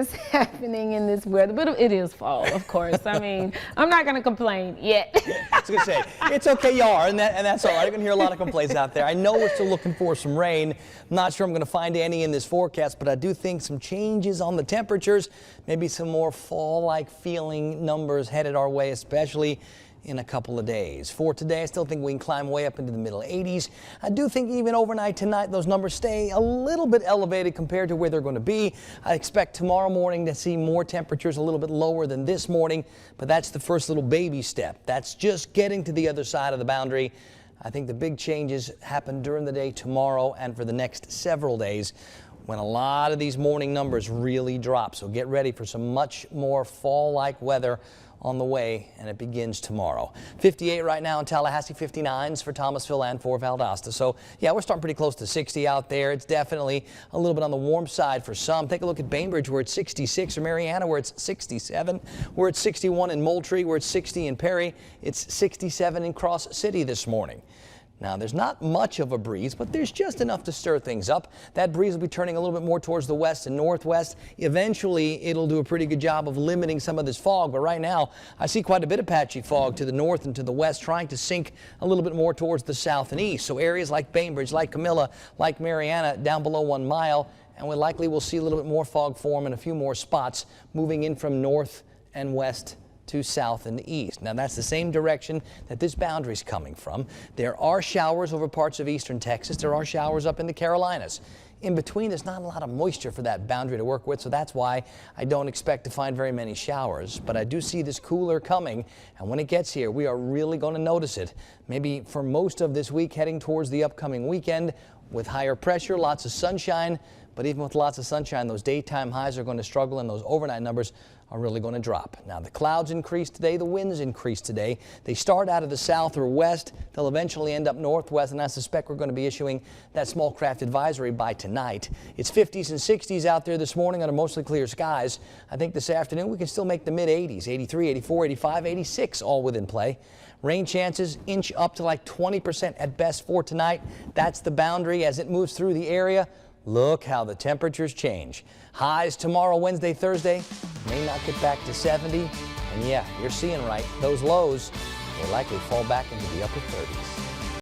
is happening in this weather, but it is fall, of course. I mean, I'm not going to complain yet. I was going to say, it's okay, you are, and that's all right. I'm going to hear a lot of complaints out there. I know we're still looking for some rain. I'm not sure I'm going to find any in this forecast, but I do think some changes on the temperatures, maybe some more fall-like feeling numbers headed our way, especially in a couple of days. For today, I still think we can climb way up into the middle 80s. I do think even overnight tonight, those numbers stay a little bit elevated compared to where they're going to be. I expect tomorrow morning to see more temperatures a little bit lower than this morning, but that's the first little baby step. That's just getting to the other side of the boundary. I think the big changes happen during the day tomorrow and for the next several days, when a lot of these morning numbers really drop. So get ready for some much more fall-like weather on the way, and it begins tomorrow. 58 right now in Tallahassee, 59s for Thomasville and for Valdosta. So yeah, we're starting pretty close to 60 out there. It's definitely a little bit on the warm side for some. Take a look at Bainbridge, where it's 66, or Mariana, where it's 67. We're at 61 in Moultrie, where it's 60 in Perry. It's 67 in Cross City this morning. Now, there's not much of a breeze, but there's just enough to stir things up. That breeze will be turning a little bit more towards the west and northwest. Eventually, it'll do a pretty good job of limiting some of this fog, but right now, I see quite a bit of patchy fog to the north and to the west, trying to sink a little bit more towards the south and east. So areas like Bainbridge, like Camilla, like Mariana, down below 1 mile, and we likely will see a little bit more fog form in a few more spots, moving in from north and west to south and east. Now, that's the same direction that this boundary is coming from. There are showers over parts of eastern Texas. There are showers up in the Carolinas. In between, there's not a lot of moisture for that boundary to work with, so that's why I don't expect to find very many showers. But I do see this cooler coming, and when it gets here, we are really going to notice it. Maybe for most of this week, heading towards the upcoming weekend, with higher pressure, lots of sunshine. But even with lots of sunshine, those daytime highs are going to struggle, and those overnight numbers are really going to drop. Now, the clouds increase today, the winds increase today. They start out of the south or west. They'll eventually end up northwest, and I suspect we're going to be issuing that small craft advisory by tonight. It's 50s and 60s out there this morning under mostly clear skies. I think this afternoon we can still make the mid-80s, 83, 84, 85, 86, all within play. Rain chances inch up to like 20% at best for tonight. That's the boundary as it moves through the area. Look how the temperatures change. Highs tomorrow, Wednesday, Thursday, may not get back to 70. And yeah, you're seeing right. Those lows will likely fall back into the upper 30s.